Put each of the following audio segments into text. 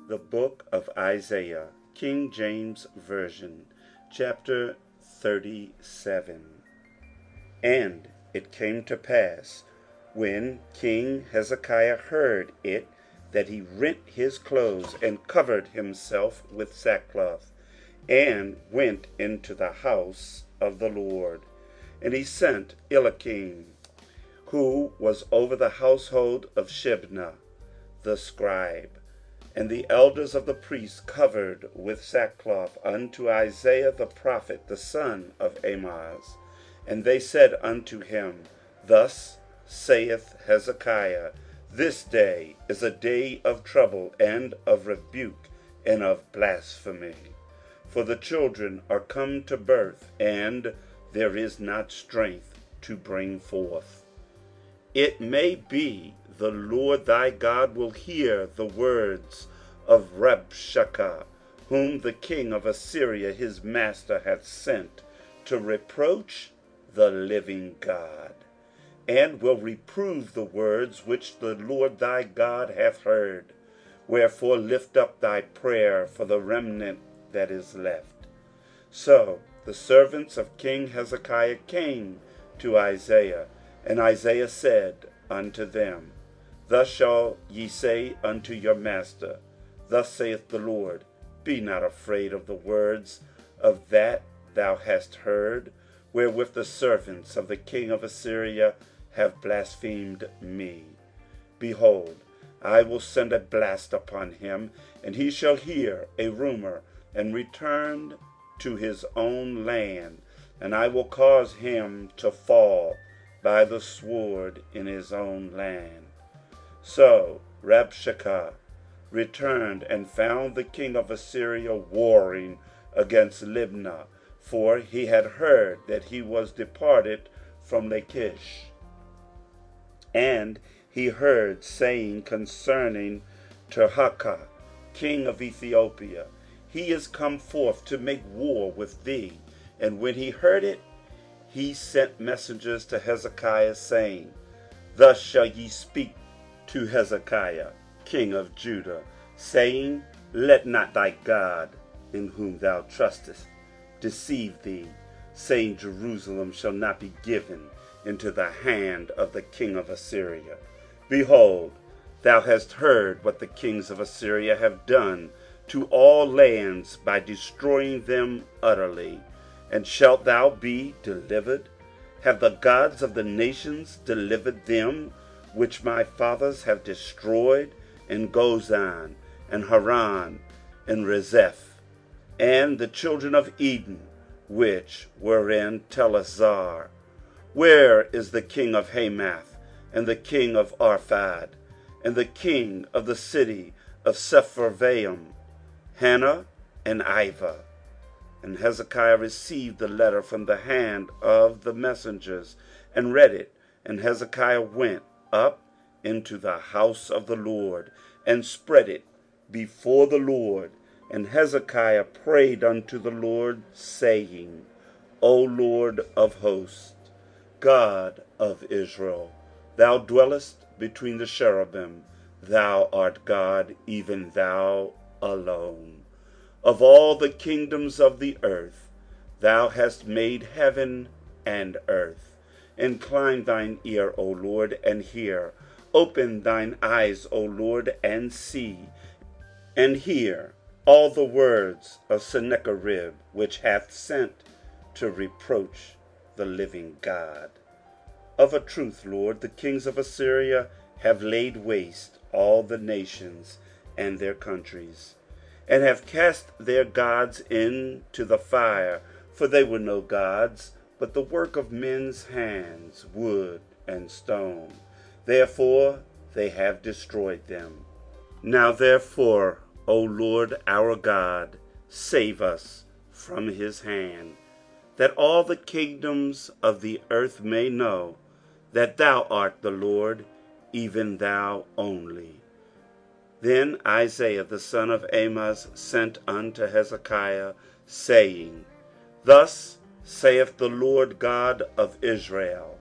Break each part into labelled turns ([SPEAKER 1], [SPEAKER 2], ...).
[SPEAKER 1] The book of Isaiah, King James Version, chapter 37. And it came to pass, when King Hezekiah heard it, that he rent his clothes, and covered himself with sackcloth, and went into the house of the Lord. And he sent Eliakim, who was over the household of Shebna the scribe, and the elders of the priests, covered with sackcloth, unto Isaiah the prophet, the son of Amoz. And they said unto him, Thus saith Hezekiah, This day is a day of trouble, and of rebuke, and of blasphemy. For the children are come to birth, and there is not strength to bring forth. It may be the Lord thy God will hear the words of Rabshakeh, whom the king of Assyria his master hath sent to reproach the living God, and will reprove the words which the Lord thy God hath heard. Wherefore lift up thy prayer for the remnant that is left. So the servants of King Hezekiah came to Isaiah, and Isaiah said unto them, Thus shall ye say unto your master, Thus saith the Lord, Be not afraid of the words of that thou hast heard, wherewith the servants of the king of Assyria have blasphemed me. Behold, I will send a blast upon him, and he shall hear a rumor, and return to his own land, and I will cause him to fall by the sword in his own land. So Rabshakeh returned and found the king of Assyria warring against Libnah, for he had heard that he was departed from Lachish. And he heard saying concerning Tirhakah, king of Ethiopia, He is come forth to make war with thee. And when he heard it, he sent messengers to Hezekiah, saying, Thus shall ye speak to Hezekiah, king of Judah, saying, Let not thy God, in whom thou trustest, deceive thee, saying, Jerusalem shall not be given into the hand of the king of Assyria. Behold, thou hast heard what the kings of Assyria have done to all lands by destroying them utterly. And shalt thou be delivered? Have the gods of the nations delivered them which my fathers have destroyed, in Gozan, and Haran, and Rezeph, and the children of Eden, which were in Telazar? Where is the king of Hamath, and the king of Arphad, and the king of the city of Sepharvaim, Hannah and Ivah? And Hezekiah received the letter from the hand of the messengers, and read it. And Hezekiah went up into the house of the Lord, and spread it before the Lord. And Hezekiah prayed unto the Lord, saying, O Lord of hosts, God of Israel, thou dwellest between the cherubim. Thou art God, even thou alone. Of all the kingdoms of the earth, thou hast made heaven and earth. Incline thine ear, O Lord, and hear. Open thine eyes, O Lord, and see, and hear all the words of Sennacherib, which hath sent to reproach the living God. Of a truth, Lord, the kings of Assyria have laid waste all the nations and their countries, and have cast their gods into the fire, for they were no gods, but the work of men's hands, wood and stone. Therefore they have destroyed them. Now therefore, O Lord our God, save us from his hand, that all the kingdoms of the earth may know that thou art the Lord, even thou only. Then Isaiah the son of Amoz sent unto Hezekiah, saying, Thus saith the Lord God of Israel,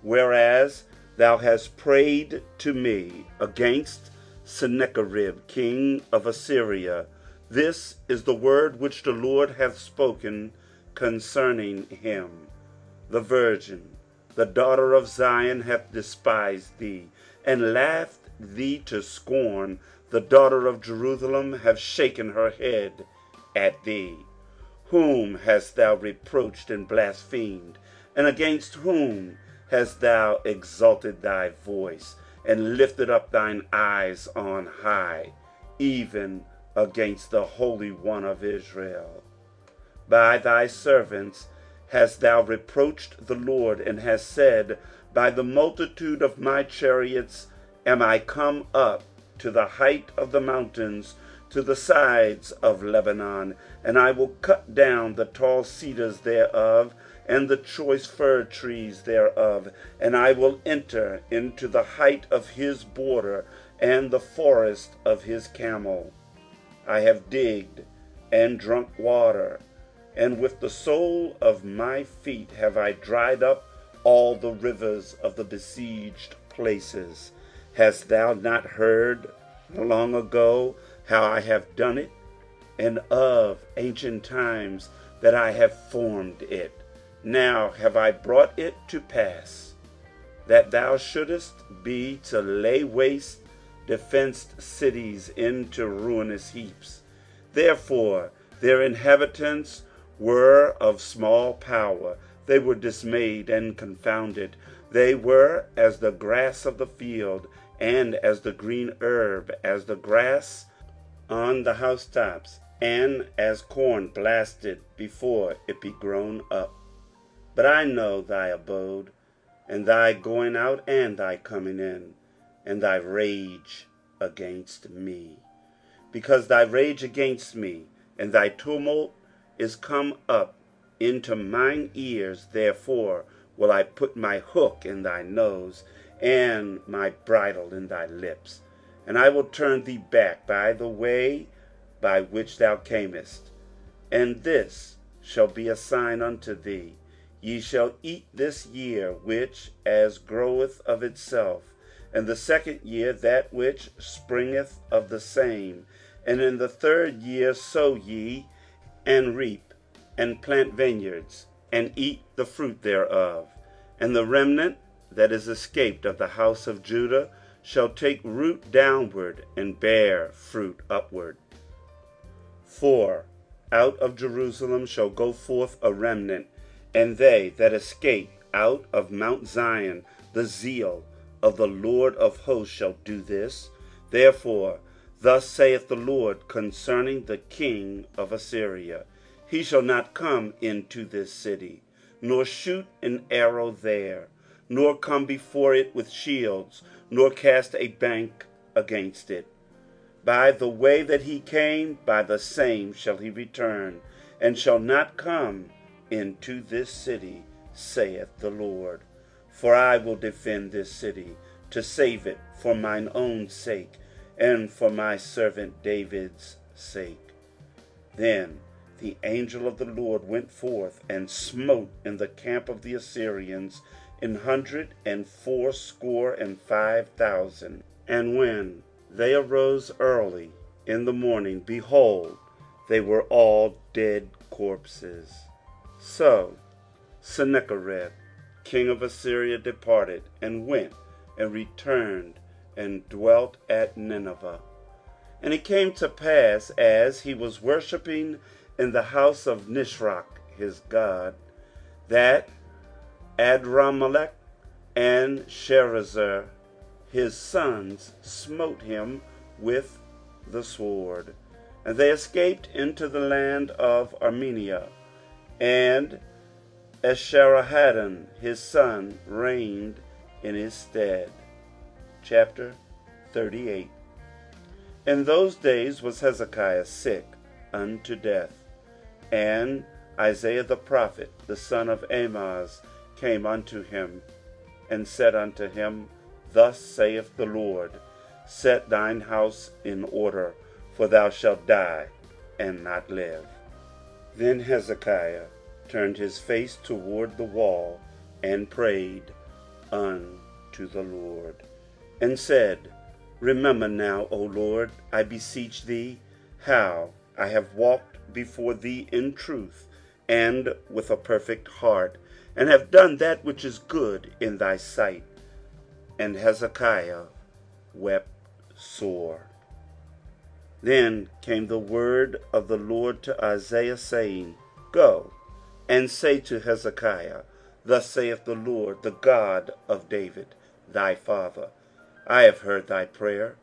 [SPEAKER 1] whereas thou hast prayed to me against Sennacherib, king of Assyria. This is the word which the Lord hath spoken concerning him. The virgin, the daughter of Zion, hath despised thee, and laughed thee to scorn. The daughter of Jerusalem hath shaken her head at thee. Whom hast thou reproached and blasphemed? And against whom hast thou exalted thy voice, and lifted up thine eyes on high, even against the Holy One of Israel? By thy servants hast thou reproached the Lord, and hast said, by the multitude of my chariots am I come up to the height of the mountains, to the sides of Lebanon, and I will cut down the tall cedars thereof, and the choice fir trees thereof, and I will enter into the height of his border, and the forest of his camel. I have digged and drunk water, and with the sole of my feet have I dried up all the rivers of the besieged places. Hast thou not heard long ago how I have done it, and of ancient times that I have formed it? Now have I brought it to pass, that thou shouldest be to lay waste defenced cities into ruinous heaps. Therefore their inhabitants were of small power, they were dismayed and confounded. They were as the grass of the field, and as the green herb, as the grass on the housetops, and as corn blasted before it be grown up. But I know thy abode, and thy going out and thy coming in, and thy rage against me. Because thy rage against me and thy tumult is come up into mine ears, therefore will I put my hook in thy nose, and my bridle in thy lips, and I will turn thee back by the way by which thou camest. And this shall be a sign unto thee: ye shall eat this year which as groweth of itself, and the second year that which springeth of the same, and in the third year sow ye, and reap, and plant vineyards, and eat the fruit thereof. And the remnant that is escaped of the house of Judah shall take root downward, and bear fruit upward. For out of Jerusalem shall go forth a remnant, and they that escape out of Mount Zion. The zeal of the Lord of hosts shall do this. Therefore thus saith the Lord concerning the king of Assyria: he shall not come into this city, nor shoot an arrow there, nor come before it with shields, nor cast a bank against it. By the way that he came, by the same shall he return, and shall not come into this city, saith the Lord. For I will defend this city, to save it for mine own sake, and for my servant David's sake. Then the angel of the Lord went forth, and smote in the camp of the Assyrians 185,000. And when they arose early in the morning, behold, they were all dead corpses. So Sennacherib, king of Assyria, departed, and went and returned, and dwelt at Nineveh. And it came to pass, as he was worshipping in the house of Nisroch his god, that Adramelech and Sharezer his sons smote him with the sword, and they escaped into the land of Armenia. And Esarhaddon his son reigned in his stead. Chapter 38. In those days was Hezekiah sick unto death, and Isaiah the prophet, the son of Amoz, came unto him, and said unto him, Thus saith the Lord, Set thine house in order, for thou shalt die and not live. Then Hezekiah turned his face toward the wall, and prayed unto the Lord, and said, Remember now, O Lord, I beseech thee, how I have walked before thee in truth and with a perfect heart, and have done that which is good in thy sight. And Hezekiah wept sore. Then came the word of the Lord to Isaiah, saying, Go and say to Hezekiah, Thus saith the Lord, the God of David, thy father, I have heard thy prayer,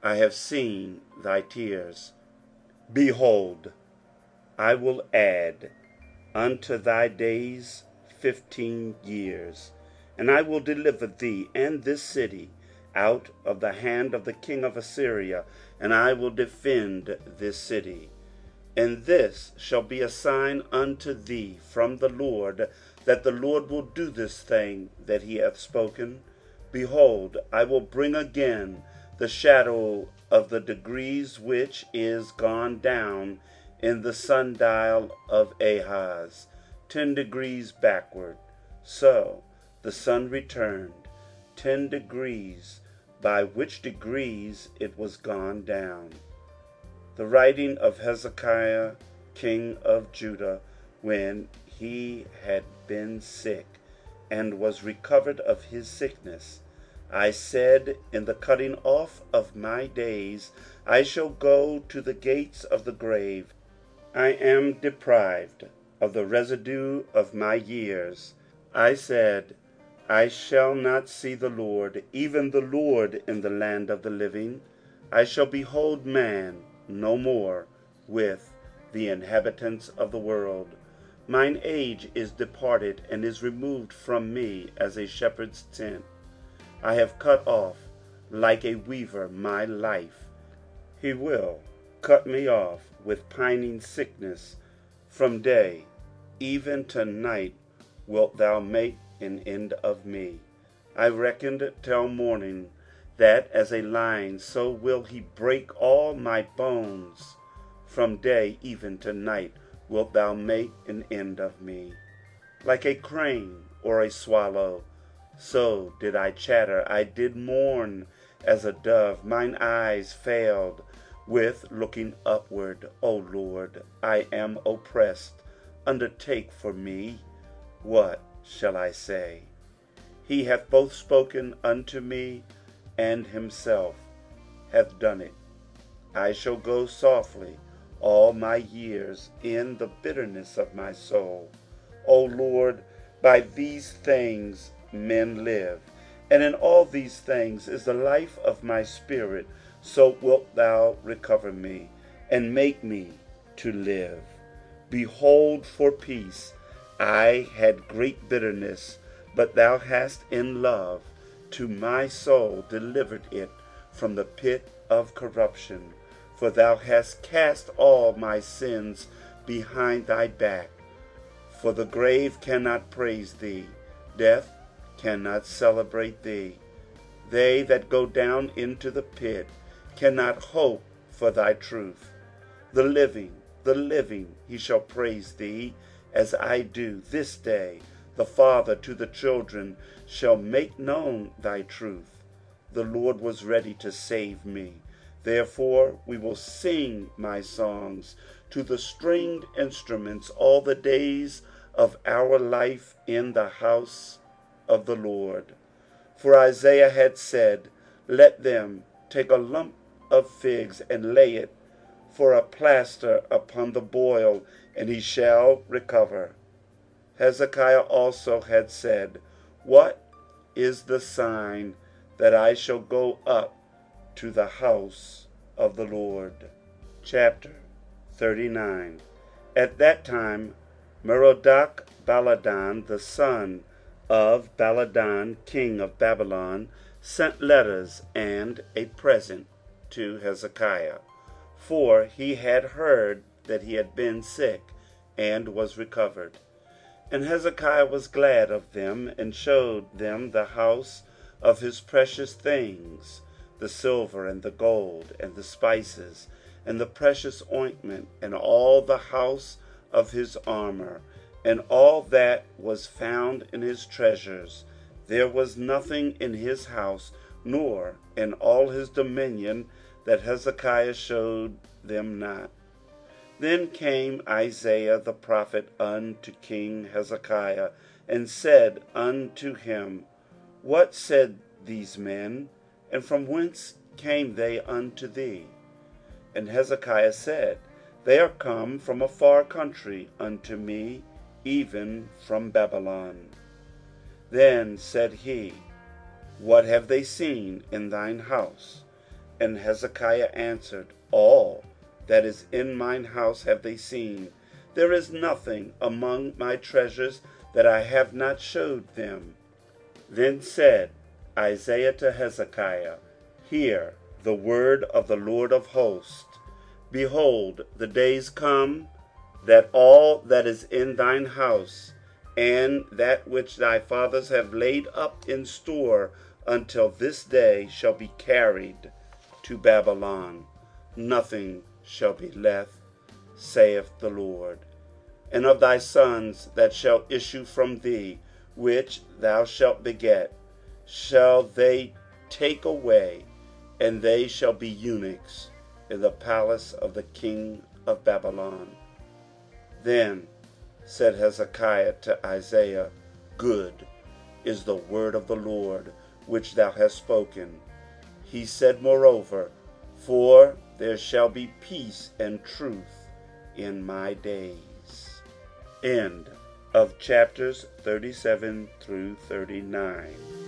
[SPEAKER 1] I have seen thy tears. Behold, I will add unto thy days 15 years, and I will deliver thee and this city out of the hand of the king of Assyria, and I will defend this city. And this shall be a sign unto thee from the Lord, that the Lord will do this thing that he hath spoken. Behold, I will bring again the shadow of the degrees which is gone down in the sundial of Ahaz, 10 degrees backward. So the sun returned 10 degrees, by which degrees it was gone down. The writing of Hezekiah, king of Judah, when he had been sick, and was recovered of his sickness. I said, in the cutting off of my days, I shall go to the gates of the grave. I am deprived of the residue of my years. I said, I shall not see the Lord, even the Lord, in the land of the living. I shall behold man no more with the inhabitants of the world. Mine age is departed, and is removed from me as a shepherd's tent. I have cut off like a weaver my life. He will cut me off with pining sickness. From day even to night wilt thou make an end of me. I reckoned till morning, that as a lion so will he break all my bones. From day even to night wilt thou make an end of me. Like a crane or a swallow, so did I chatter. I did mourn as a dove. Mine eyes failed with looking upward. O Lord, I am oppressed. Undertake for me. What shall I say? He hath both spoken unto me, and himself hath done it. I shall go softly all my years in the bitterness of my soul. O Lord, by these things men live, and in all these things is the life of my spirit. So wilt thou recover me, and make me to live. Behold, for peace I had great bitterness, but thou hast in love to my soul delivered it from the pit of corruption. For thou hast cast all my sins behind thy back. For the grave cannot praise thee, death cannot celebrate thee. They that go down into the pit cannot hope for thy truth. The living, he shall praise thee, as I do this day. The father to the children shall make known thy truth. The Lord was ready to save me. Therefore we will sing my songs to the stringed instruments all the days of our life in the house of the Lord. For Isaiah had said, Let them take a lump of figs and lay it for a plaster upon the boil, and he shall recover. Hezekiah also had said, What is the sign that I shall go up to the house of the Lord? Chapter 39. At that time Merodach Baladan, the son of Baladan, king of Babylon, sent letters and a present to Hezekiah, for he had heard that he had been sick and was recovered. And Hezekiah was glad of them, and showed them the house of his precious things, the silver and the gold, and the spices, and the precious ointment, and all the house of his armor, and all that was found in his treasures. There was nothing in his house nor in all his dominion, that Hezekiah showed them not. Then came Isaiah the prophet unto King Hezekiah, and said unto him, What said these men, and from whence came they unto thee? And Hezekiah said, They are come from a far country unto me, even from Babylon. Then said he, What have they seen in thine house? And Hezekiah answered, All that is in mine house have they seen. There is nothing among my treasures that I have not showed them. Then said Isaiah to Hezekiah, Hear the word of the Lord of hosts. Behold, the days come, that all that is in thine house, and that which thy fathers have laid up in store until this day, shall be carried to Babylon. Nothing shall be left, saith the Lord. And of thy sons that shall issue from thee, which thou shalt beget, shall they take away, and they shall be eunuchs in the palace of the king of Babylon. Then said Hezekiah to Isaiah, Good is the word of the Lord which thou hast spoken. He said moreover, For there shall be peace and truth in my days. End of chapters 37 through 39.